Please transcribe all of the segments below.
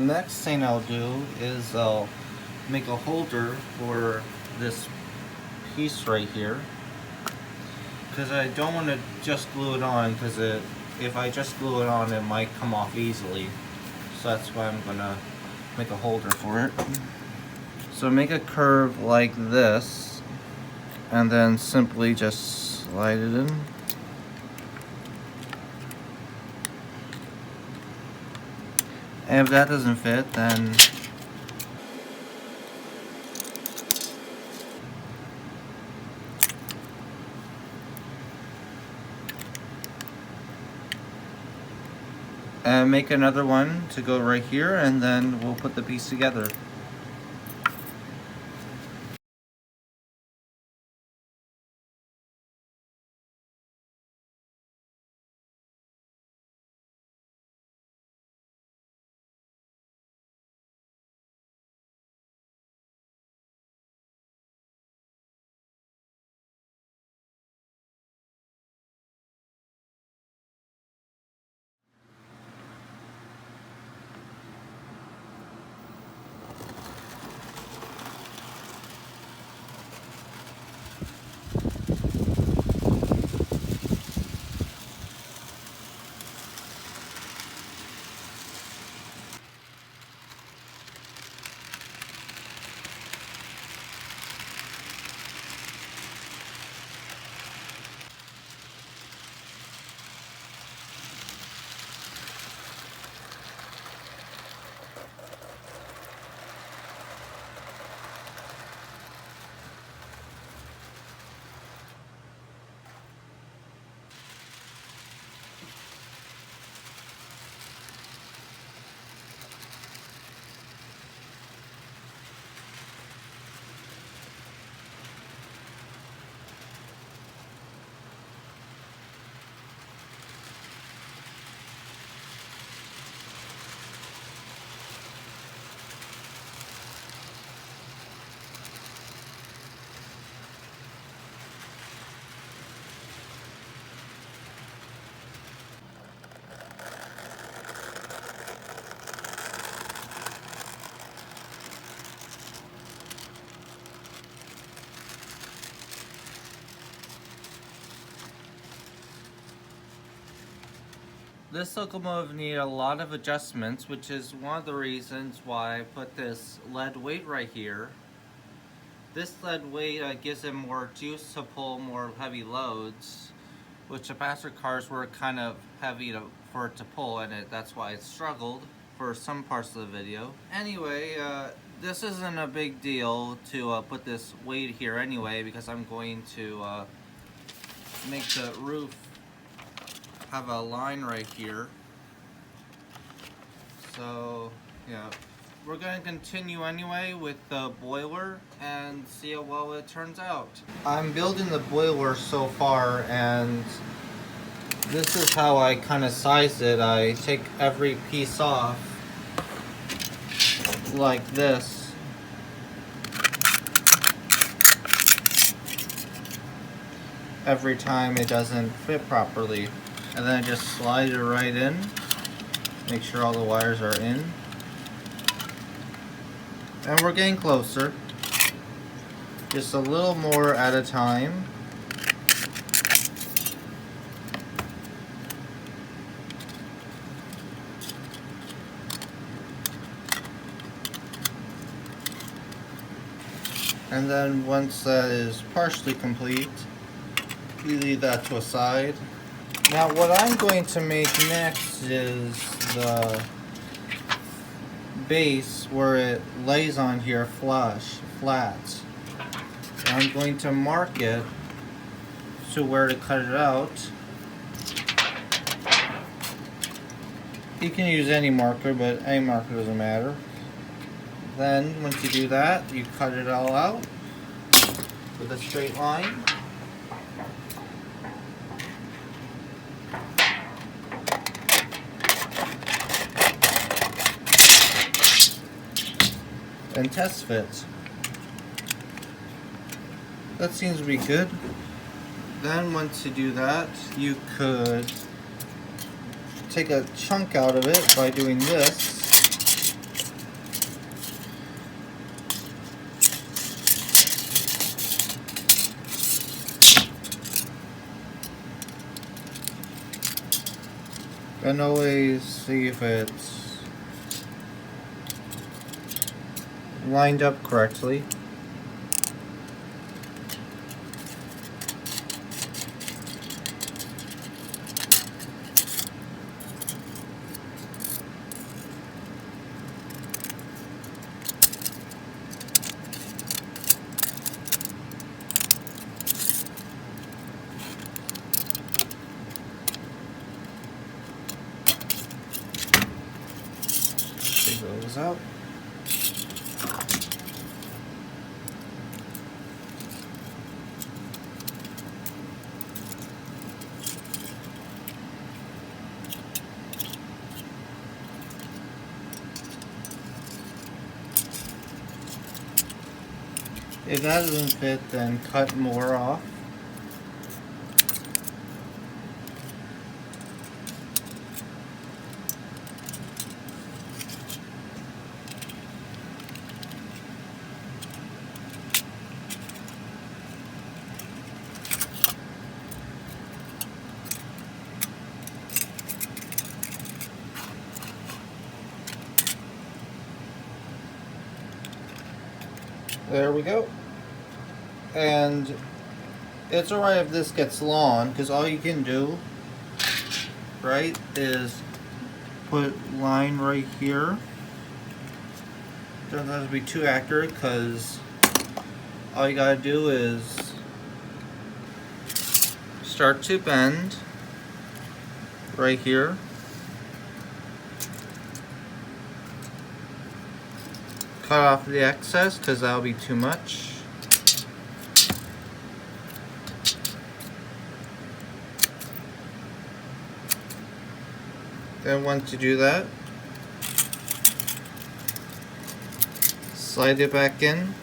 next thing I'll do is I'll make a holder for this piece right here, because I don't want to just glue it on, because if I just glue it on it might come off easily. So that's why I'm gonna make a holder for it. So make a curve like this and then simply just slide it in. And if that doesn't fit, then and make another one to go right here, and then we'll put the piece together. This locomotive needed a lot of adjustments, which is one of the reasons why I put this lead weight right here. This lead weight gives it more juice to pull more heavy loads, which the passenger cars were kind of heavy for it to pull, and that's why it struggled for some parts of the video. Anyway, this isn't a big deal to put this weight here anyway, because I'm going to make the roof have a line right here. So yeah, we're gonna continue anyway with the boiler and see how well it turns out. I'm building the boiler so far, and this is how I kind of size it. I take every piece off like this. Every time it doesn't fit properly. And then I just slide it right in. Make sure all the wires are in. And we're getting closer. Just a little more at a time. And then once that is partially complete, we leave that to a side. Now what I'm going to make next is the base where it lays on here flat. And I'm going to mark it to where to cut it out. You can use any marker, but any marker doesn't matter. Then once you do that, you cut it all out with a straight line. And test fit. That seems to be good. Then once you do that, you could take a chunk out of it by doing this. and always see if it's lined up correctly. Take those out. If that doesn't fit, then cut more off. There we go. And it's alright if this gets long, because all you can do, right, is put line right here. Doesn't have to be too accurate, because all you gotta do is start to bend right here. Cut off the excess, because that'll be too much. Then once you do that, slide it back in,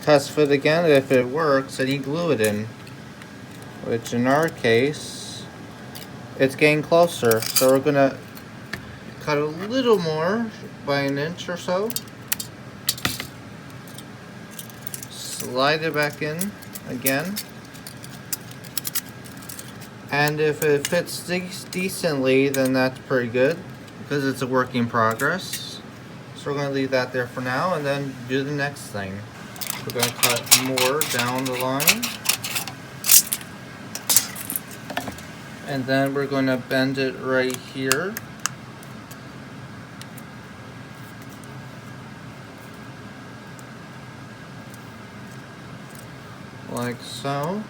test fit again. If it works, then you glue it in, which in our case, it's getting closer. So we're gonna cut a little more by an inch or so. Slide it back in again. And if it fits decently, then that's pretty good, because it's a work in progress. So we're going to leave that there for now, and then do the next thing. We're going to cut more down the line. And then we're going to bend it right here. Like so.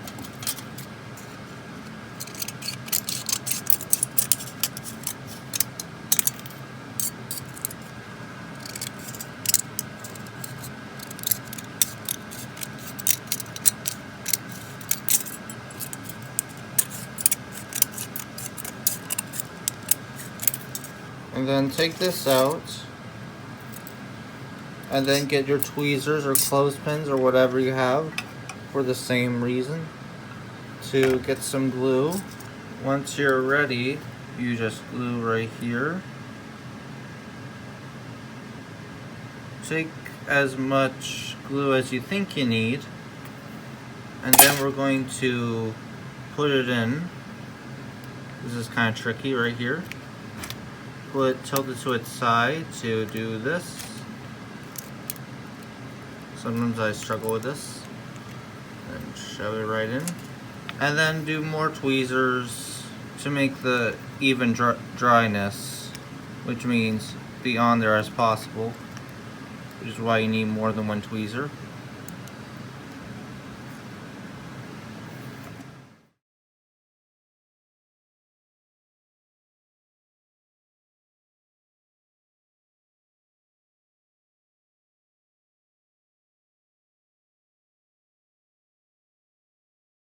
And then take this out, and then get your tweezers or clothespins or whatever you have for the same reason to get some glue. Once you're ready, you just glue right here. Take as much glue as you think you need, and then we're going to put it in. This is kind of tricky right here. Tilt it to its side to do this. Sometimes I struggle with this. And shove it right in. And then do more tweezers to make the even dryness, which means be on there as possible, which is why you need more than one tweezer.